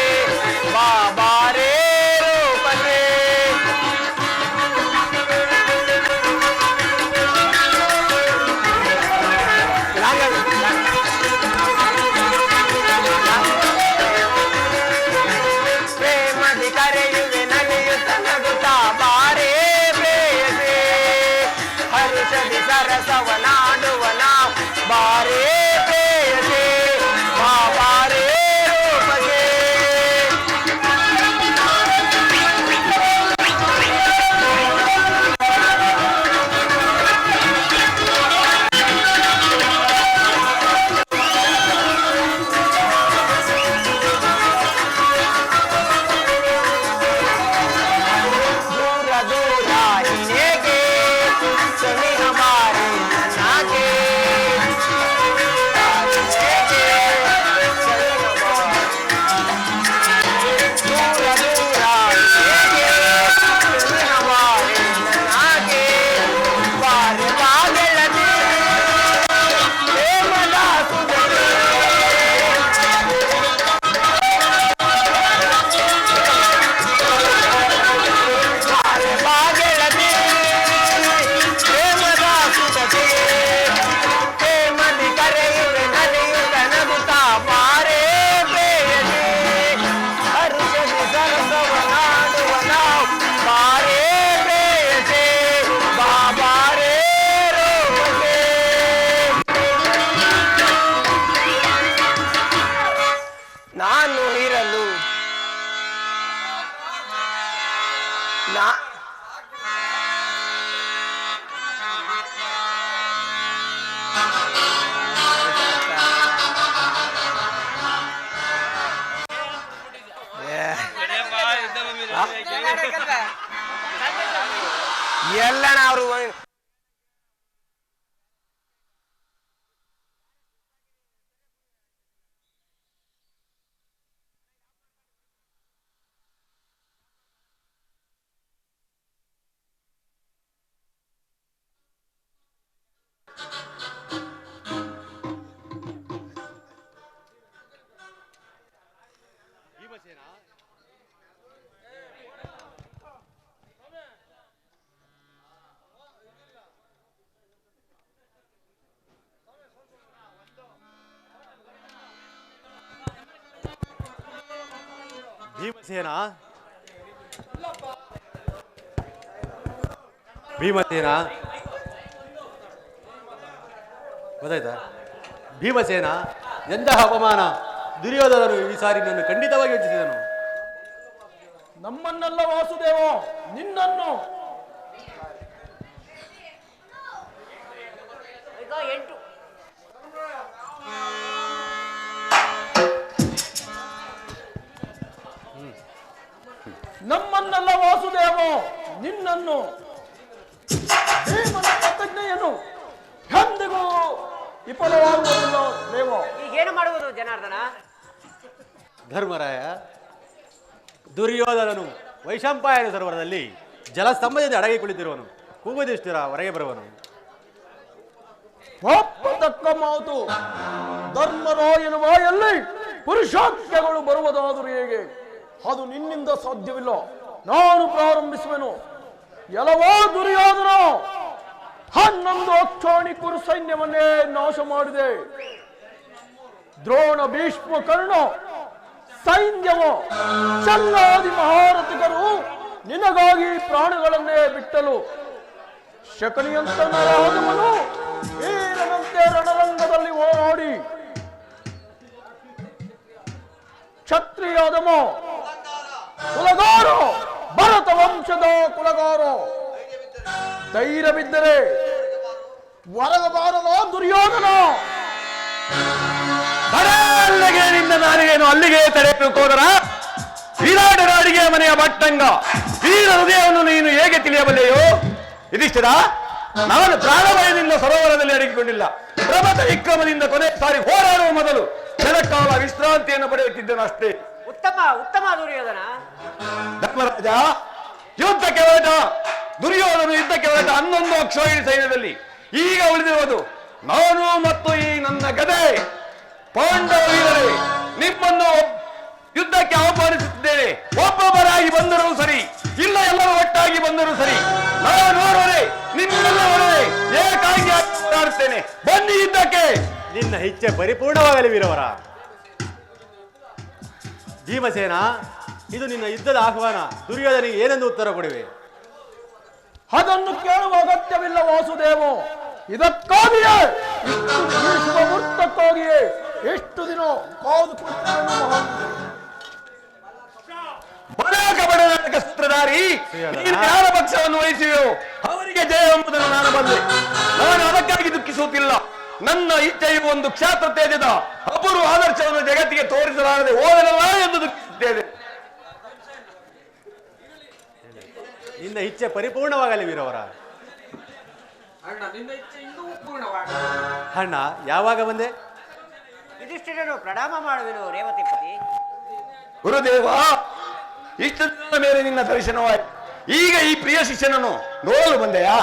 ಬಾರೇ ರೂಪಸೆ. ಪ್ರೇಮದಿ ಕರೆಯುವೆ ನಲಿಯುತ್ತ ನಗುತ್ತಾ ಬಾರೇ ಪ್ರೇಯಸೆ, ಹರುಷದಿ ಸರಸವನಾಡುವ ನಾವು ಬಾರೇ ಎಲ್ಲನ ಅವರು ಭೀಮಸೇನ ಭೀಮಸೇನ ಗೊತ್ತಾಯ್ತಾ? ಭೀಮಸೇನ ಎಂತಹ ಅಪಮಾನ! ದುರ್ಯೋಧನನು ಈ ಸಾರಿ ನನ್ನ ಖಂಡಿತವಾಗಿ ವಂಚಿಸಿದನು. ನಮ್ಮನ್ನೆಲ್ಲ ವಾಸುದೇವ ನಿನ್ನನ್ನು ನಮ್ಮನ್ನೆಲ್ಲ ವಾಸುದೇವ ನಿನ್ನನ್ನು ಭೀಮನ ಪ್ರತಿಜ್ಞೆಯನ್ನು ಎಂದಿಗೂ ವಿಫಲವಾಗುವುದಿಲ್ಲ ದೇವ. ಈಗೇನು ಮಾಡುವುದು ಜನಾರ್ದನ? ಧರ್ಮರಾಯ, ದುರ್ಯೋಧನನು ವೈಶಂಪಾಯನ ಸರೋವರದಲ್ಲಿ ಜಲಸ್ತಂಭದಿಂದ ಅಡಗಿ ಕುಳಿತಿರುವನು. ಕೂಗುದಿಷ್ಟಿರ ಹೊರಗೆ ಬರುವನು. ಒಪ್ಪತಕ್ಕ ಮಾತು. ಧರ್ಮರಾಯನ ಬಾಯಲ್ಲಿ ಪುರುಷಾರ್ಥಗಳು ಬರುವುದಾದರೂ ಹೇಗೆ? ಅದು ನಿನ್ನಿಂದ ಸಾಧ್ಯವಿಲ್ಲ. ನಾನು ಪ್ರಾರಂಭಿಸುವೆನು. ಎಲ್ಲವೋ ದುರ್ಯೋಧನ 11 ಅಕ್ಷಾಣಿ ಕುರು ಸೈನ್ಯವನ್ನೇ ನಾಶ ಮಾಡಿದೆ. ದ್ರೋಣ, ಭೀಷ್ಮ, ಕರ್ಣ ಸೈನ್ಯವ ಶಲ್ಯಾದಿ ಮಹಾರಥಿಕರು ನಿನಗಾಗಿ ಪ್ರಾಣಗಳನ್ನೇ ಬಿಟ್ಟಲು. ಶಕನಿಯಂತ ನರಹದವನು ವೀರನಂತೆ ರಣರಂಗದಲ್ಲಿ ಹೋರಾಡಿ ಕ್ಷತ್ರಿಯಾದಮ ಕುಲಗಾರ, ಭರತ ವಂಶದ ಕುಲಗಾರ. ಧೈರ್ಯ ಬಿದ್ದರೆ ಹೊರಗಬಾರದೋ ದುರ್ಯೋಧನ? ಅಲ್ಲಿಗೆ ನಿನ್ನ ನಾರಿಗೇನು ಅಲ್ಲಿಗೆ ತಡೆಯೋದರ? ವಿರಾಟ ನಾಡಿಗೆ ಮನೆಯ ಭಟ್ಟಂಗ ವೀರ ಹೃದಯವನ್ನು ನೀನು ಹೇಗೆ ತಿಳಿಯಬಲ್ಲೆಯೋ? ಇದಿಷ್ಟರ ನಾನು ಪ್ರಾಣಭಯದಿಂದ ಸರೋವರದಲ್ಲಿ ಅಡಗಿಕೊಂಡಿಲ್ಲ. ಪ್ರಬತ ವಿಕ್ರಮದಿಂದ ಕೊನೆ ಸಾರಿ ಹೋರಾಡುವ ಮೊದಲು ಕೆಲಕಾಲ ವಿಶ್ರಾಂತಿಯನ್ನು ಪಡೆಯುತ್ತಿದ್ದನು ಅಷ್ಟೇ. ಉತ್ತಮ ಉತ್ತಮ ದುರ್ಯೋಧನ. ಧರ್ಮರಾಜ, ಯುದ್ಧಕ್ಕೆ ಹೊರಟ ದುರ್ಯೋಧನ ಯುದ್ಧಕ್ಕೆ ಹೊರಟ 11 ಅಕ್ಷೋಹಿಣಿ ಸೈನ್ಯದಲ್ಲಿ ಈಗ ಉಳಿದಿರುವುದು ನಾನು ಮತ್ತು ಈ ನನ್ನ ಗದೆ. ಪಾಂಡವ ವೀರರೇ, ನಿಮ್ಮನ್ನು ಯುದ್ಧಕ್ಕೆ ಆಹ್ವಾನಿಸುತ್ತಿದ್ದೇನೆ. ಒಬ್ಬೊಬ್ಬರಾಗಿ ಬಂದರೂ ಸರಿ, ಇಲ್ಲ ಎಲ್ಲರೂ ಒಟ್ಟಾಗಿ ಬಂದರೂ ಸರಿ. ನಾನು ನೋಡೋರೆ ನಿಮ್ಮೆಲ್ಲವರೇ ಏಕಾಗಿ ಆಡುತ್ತೇನೆ. ಬನ್ನಿ ಯುದ್ಧಕ್ಕೆ. ನಿನ್ನ ಇಚ್ಛೆ ಪರಿಪೂರ್ಣವಾಗಲಿ ವೀರವರ. ಭೀಮಸೇನ, ಇದು ನಿನ್ನ ಯುದ್ಧದ ಆಹ್ವಾನ. ದುರ್ಯೋಧನಿಗೆ ಏನೆಂದು ಉತ್ತರ ಕೊಡುವೆ? ಅದನ್ನು ಕೇಳುವ ಅಗತ್ಯವಿಲ್ಲ ವಾಸುದೇವ. ಇದಕ್ಕಾಗಿಯೇ ಶುಭ ಮುಹೂರ್ತಕ್ಕಾಗಿಯೇ ಎಷ್ಟು ದಿನ ಕಾದು ಬಡನಾಟಕ ಸೂತ್ರಧಾರಿ, ನೀನು ಯಾರ ಪಕ್ಷವನ್ನು ವಹಿಸಿಯೋ ಅವರಿಗೆ ಜಯ ಎಂಬುದನ್ನು ನಾನು ಬಂದೆ. ನಾನು ಅದಕ್ಕಾಗಿ ದುಃಖಿಸುತ್ತಿಲ್ಲ. ನನ್ನ ಇಚ್ಛೆಯು ಒಂದು ಕ್ಷಾತ್ರ ತೇಜದ ಅಪೂರ್ವ ಆದರ್ಶವನ್ನು ಜಗತ್ತಿಗೆ ತೋರಿಸಲಾರದೆ ಹೋದನಲ್ಲ ಎಂದು ದುಃಖಿಸುತ್ತೇನೆ. ನಿನ್ನ ಇಚ್ಛೆ ಪರಿಪೂರ್ಣವಾಗಲಿ ವೀರವರ. ಅಣ್ಣ, ಯಾವಾಗ ಬಂದೆ? ಯುಧಿಷ್ಠಿರನು ಪ್ರಣಾಮ ಮಾಡುವೆನು ರೇವತಿಪತಿ. ಗುರುದೇವ, ಇಷ್ಟು ದಿನದ ಮೇಲೆ ನಿನ್ನ ದರ್ಶನವಾಯಿತು. ಈಗ ಈ ಪ್ರಿಯ ಶಿಷ್ಯನನ್ನು ನೋಡಲು ಬಂದೆಯಾ?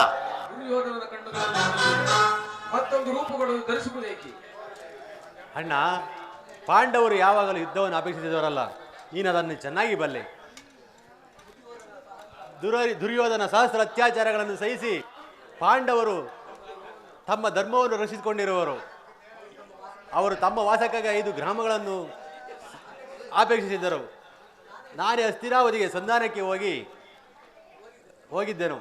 ಮತ್ತೊಂದು ರೂಪಗಳನ್ನು ಧರಿಸುವುದೇಕೆ? ಅಣ್ಣ, ಪಾಂಡವರು ಯಾವಾಗಲೂ ಯುದ್ಧವನ್ನು ಅಪೇಕ್ಷಿಸಿದವರಲ್ಲ. ನೀನು ಅದನ್ನು ಚೆನ್ನಾಗಿ ಬಲ್ಲೆ. ದುರ್ಯೋಧನ ಸಹಸ್ರ ಅತ್ಯಾಚಾರಗಳನ್ನು ಸಹಿಸಿ ಪಾಂಡವರು ತಮ್ಮ ಧರ್ಮವನ್ನು ರಕ್ಷಿಸಿಕೊಂಡಿರುವರು. ಅವರು ತಮ್ಮ ವಾಸಕ್ಕಾಗಿ 5 ಗ್ರಾಮಗಳನ್ನು ಅಪೇಕ್ಷಿಸಿದ್ದರು. ನಾನೇ ಅಸ್ಥಿರಾವಧಿಗೆ ಸಂಧಾನಕ್ಕೆ ಹೋಗಿದ್ದೆನು.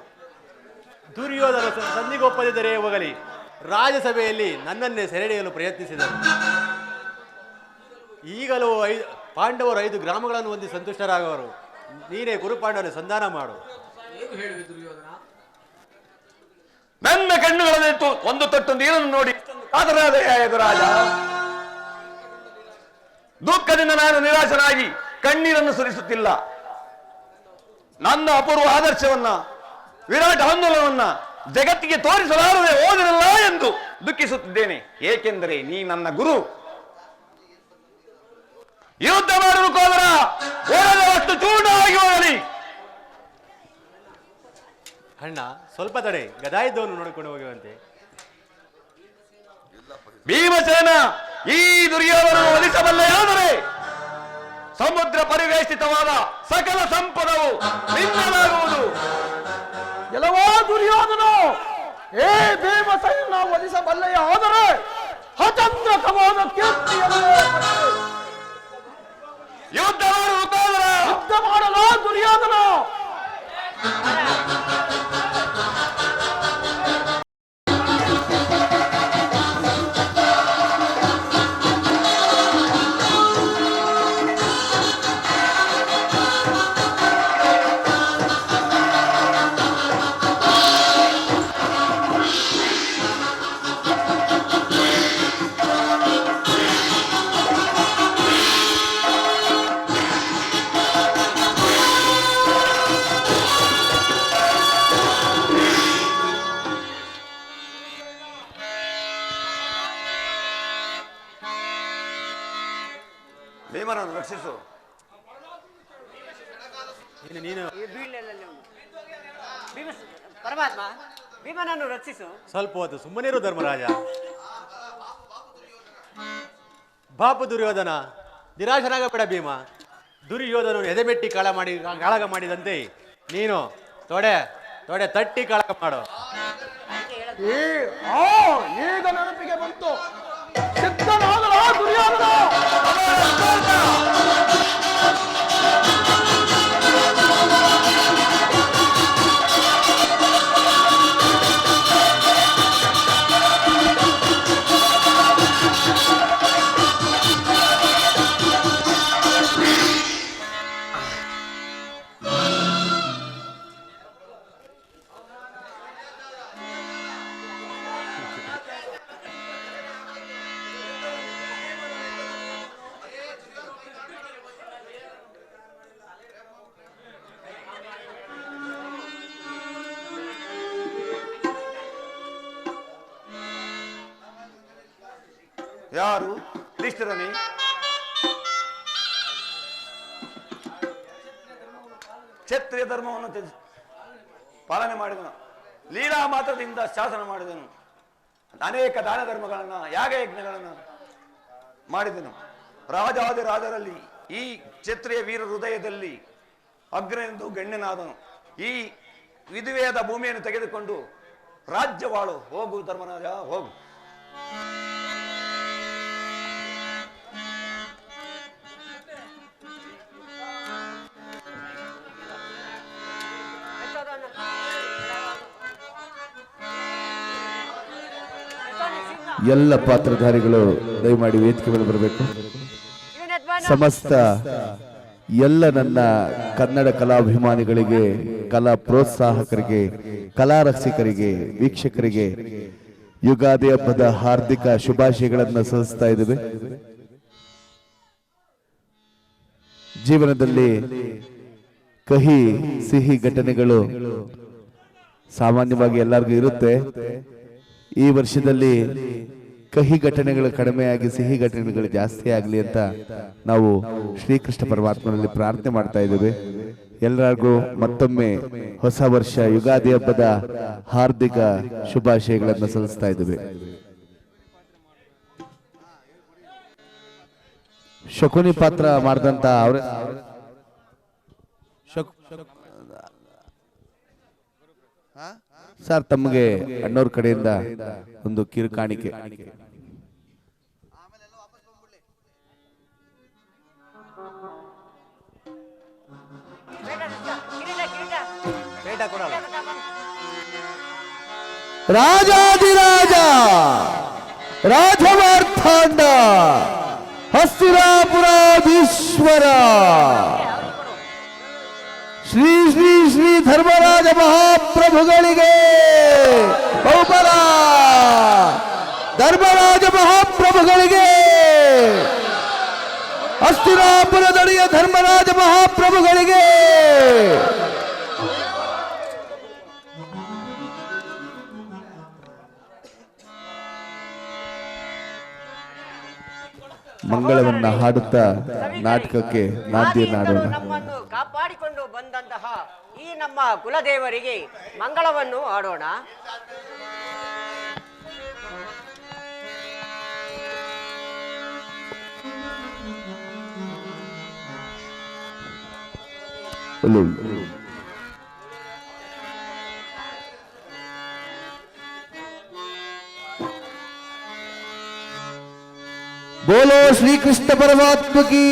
ದುರ್ಯೋಧನ ಸಂಧಿಗೊಪ್ಪದಿದ್ದರೆ ಹೋಗಲಿ, ರಾಜಸಭೆಯಲ್ಲಿ ನನ್ನನ್ನೇ ಸೆರೆಹಿಡಿಯಲು ಪ್ರಯತ್ನಿಸಿದರು. ಈಗಲೂ ಪಾಂಡವರು 5 ಗ್ರಾಮಗಳನ್ನು ಹೊಂದಿ ಸಂತುಷ್ಟರಾಗುವರು. ನೀನೇ ಗುರುಪಾಂಡವರ ಸಂಧಾನ ಮಾಡು. ಏನು ಹೇಳಿದೆ ದುರ್ಯೋಧನ? ನನ್ನ ಕಣ್ಣುಗಳನ್ನಿಟ್ಟು ಒಂದು ತೊಟ್ಟು ನೀರನ್ನು ನೋಡಿ ಕಾತರಾದ ರಾಜ. ದುಃಖದಿಂದ ನಾನು ನಿರಾಶನಾಗಿ ಕಣ್ಣೀರನ್ನು ಸುರಿಸುತ್ತಿಲ್ಲ. ನನ್ನ ಅಪೂರ್ವ ಆದರ್ಶವನ್ನ ವಿರಾಟ ಆಂದೋಲನವನ್ನ ಜಗತ್ತಿಗೆ ತೋರಿಸಲಾರದೆ ಹೋದಿರಲ್ಲ ಎಂದು ದುಃಖಿಸುತ್ತಿದ್ದೇನೆ. ಏಕೆಂದರೆ ನೀ ನನ್ನ ಗುರು. ಯುದ್ಧ ಮಾಡಬೇಕಾದರ ಓಡದಷ್ಟು ಚೂರ್ಣವಾಗಿ ಹೋಗಲಿ. ಅಣ್ಣ ಸ್ವಲ್ಪ ತಡೆ, ಗದಾಯಿದ್ದವನು ನೋಡಿಕೊಂಡು ಹೋಗುವಂತೆ. ಭೀಮಸೇನ ಈ ದುರ್ಯೋಧನನ್ನು ಒಲಿಸಬಲ್ಲೆಯಾದರೆ ಸಮುದ್ರ ಪರಿವೇಷ್ಟಿತವಾದ ಸಕಲ ಸಂಪದವು ನಿನ್ನದಾಗುವುದು. ಎಲ್ಲವೋ ದುರ್ಯೋಧನ, ಏ ಭೀಮಸೇನ ಒಲಿಸಬಲ್ಲೆಯ ಆದರೆ ಹಚಂದ್ರ ಕವಾದ ಕೀರ್ತಿಯನ್ನೇ ಯುದ್ಧ ಮಾಡುವುದಾದರೆ ಯುದ್ಧ ಮಾಡಲ ದುರ್ಯೋಧನ. ಭೀಮನನ್ನು ರಕ್ಷಿಸು. ನೀನು ಈ ಬೀಳ್ಳೆಲ್ಲ ಭೀಮ ಪರಮಾತ್ಮ ಭೀಮನನ್ನು ರಕ್ಷಿಸು. ಸ್ವಲ್ಪ ಹೊತ್ತು ಸುಮ್ಮನಿರು ಧರ್ಮರಾಜ. ಬಾಪು ದುರ್ಯೋಧನ, ನಿರಾಶನಾಗಬೇಡ ಭೀಮ. ದುರ್ಯೋಧನನು ಎದೆಮೆಟ್ಟಿ ಕಾಳಗ ಮಾಡಿದಂತೆ ನೀನು ತೊಡೆ ತಟ್ಟಿ ಕಾಳಗ ಮಾಡು. ಈಗ ನೆನಪಿಗೆ ಬಂತು. ಸಿದ್ಧನಾಗಲ ದುರ್ಯೋಧನ. ಯಾರು ಯುಧಿಷ್ಠಿರನೇ? ಕ್ಷತ್ರಿಯ ಧರ್ಮವನ್ನು ಪಾಲನೆ ಮಾಡಿದನು. ಲೀಲಾ ಮಾತ್ರದಿಂದ ಶಾಸನ ಮಾಡಿದನು. ಅನೇಕ ದಾನ ಧರ್ಮಗಳನ್ನ ಯಾಗಯಜ್ಞಗಳನ್ನು ಮಾಡಿದನು. ರಾಜಾದಿರಾಜರಲ್ಲಿ ಈ ಕ್ಷತ್ರಿಯ ವೀರ ಹೃದಯದಲ್ಲಿ ಅಗ್ರನೆಂದು ಗಣ್ಯನಾದನು. ಈ ವಿಧವೆಯಾದ ಭೂಮಿಯನ್ನು ತೆಗೆದುಕೊಂಡು ರಾಜ್ಯವಾಳು. ಹೋಗು ಧರ್ಮರಾಜ, ಹೋಗು. ಎಲ್ಲ ಪಾತ್ರಧಾರಿಗಳು ದಯಮಾಡಿ ವೇದಿಕೆ ಮೇಲೆ ಬರಬೇಕು. ಸಮಸ್ತ ಎಲ್ಲ ನನ್ನ ಕನ್ನಡ ಕಲಾಭಿಮಾನಿಗಳಿಗೆ, ಕಲಾ ಪ್ರೋತ್ಸಾಹಕರಿಗೆ, ಕಲಾ ರಕ್ಷಕರಿಗೆ, ವೀಕ್ಷಕರಿಗೆ ಯುಗಾದಿ ಹಬ್ಬದ ಹಾರ್ದಿಕ ಶುಭಾಶಯಗಳನ್ನು ಸಲ್ಲಿಸ್ತಾ ಇದ್ದೇವೆ. ಜೀವನದಲ್ಲಿ ಕಹಿ ಸಿಹಿ ಘಟನೆಗಳು ಸಾಮಾನ್ಯವಾಗಿ ಎಲ್ಲರಿಗೂ ಇರುತ್ತೆ. ಈ ವರ್ಷದಲ್ಲಿ ಕಹಿ ಘಟನೆಗಳು ಕಡಿಮೆಯಾಗಿ ಸಿಹಿ ಘಟನೆಗಳು ಜಾಸ್ತಿ ಆಗಲಿ ಅಂತ ನಾವು ಶ್ರೀಕೃಷ್ಣ ಪರಮಾತ್ಮನಲ್ಲಿ ಪ್ರಾರ್ಥನೆ ಮಾಡ್ತಾ ಇದ್ದೇವೆ. ಎಲ್ಲರಿಗೂ ಮತ್ತೊಮ್ಮೆ ಹೊಸ ವರ್ಷ ಯುಗಾದಿ ಹಬ್ಬದ ಹಾರ್ದಿಕ ಶುಭಾಶಯಗಳನ್ನು ಸಲ್ಲಿಸ್ತಾ ಇದ್ದೇವೆ. ಶಕುನಿ ಪಾತ್ರ ಮಾಡಿದಂತ ಅವರ ಸರ್, ತಮಗೆ ಅಣ್ಣವ್ರ ಕಡೆಯಿಂದ ಒಂದು ಕಿರುಕಾಣಿಕೆ. ರಾಜಾದಿರಾಜ ರಾಜಮಾರ್ಥಾಂಡ ಹಸ್ತಿನಾಪುರಾಧೀಶ್ವರ ಶ್ರೀ ಶ್ರೀ ಶ್ರೀ ಧರ್ಮರಾಜ ಮಹಾಪ್ರಭುಗಳಿಗೆ ಬಹುಪರ ಧರ್ಮರಾಜ ಮಹಾಪ್ರಭುಗಳಿಗೆ ಹಸ್ತಿನಾಪುರದಡಿಯ ಧರ್ಮರಾಜ ಮಹಾಪ್ರಭುಗಳಿಗೆ ಮಂಗಳವನ್ನ ಹಾಡುತ್ತಾ ನಾಟಕಕ್ಕೆ ನಾಂದಿಯನ್ನು ಆದಿಯಿಂದಲೂ ಹಾಡೋಣ. ನಮ್ಮನ್ನು ಕಾಪಾಡಿಕೊಂಡು ಬಂದಂತಹ ಈ ನಮ್ಮ ಕುಲದೇವರಿಗೆ ಮಂಗಳವನ್ನು ಹಾಡೋಣ. बोलो श्री कृष्ण परमात्मा की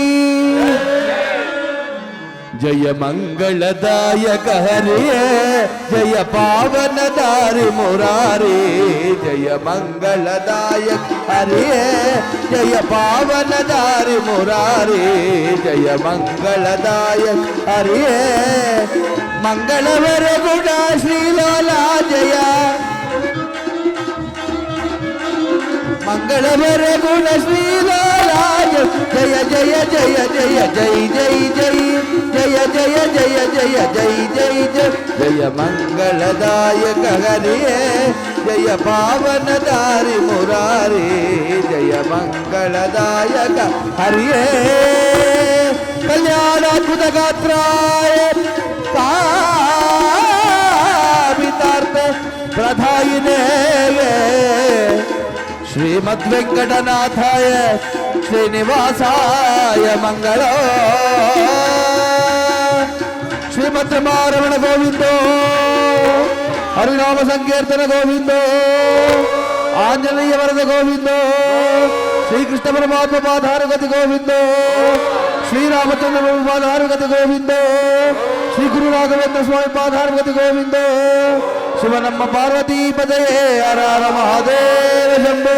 जय मंगलदायक हरे जय पावन दारि मुरारे जय मंगलदायक हरे जय पावन दारि मुरारे जय मंगलदायक हरे मंगलवर गुण श्रीलोला जय मंगलवर गुण श्रीलाज जय जय जय जय जय जय जय जय जय जय जय जय जय जय जय मंगलदायक हरे जय पावन दारि मुरारे जय मंगलदायक हरे कल्याणाद्भुत गात्राय कामितार्थ प्रधायिने श्रीमद्वेंकटनाथाय श्रीनिवासाय मंगलो श्रीमद्रमारमण गोविंदो हरिनाम संकीर्तन गोविंदो आंजनेय वरद गोविंदो श्रीकृष्ण परमात्मा पादानुगति गोविंदो श्रीरामचंद्र प्रभु पादानुगति गोविंदो श्री गुरु राघवेंद्र स्वामी पादानुगति गोविंदो शिवनम्म पार्वती पदये हर हर महादेव शंभो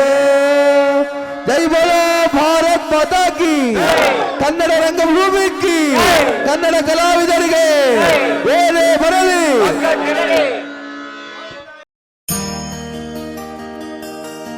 जय बोलो भारत माता की कन्नड़ रंगभूमि की कन्नड़ कलाविदरिगे ಏನೇ ಬರಲಿ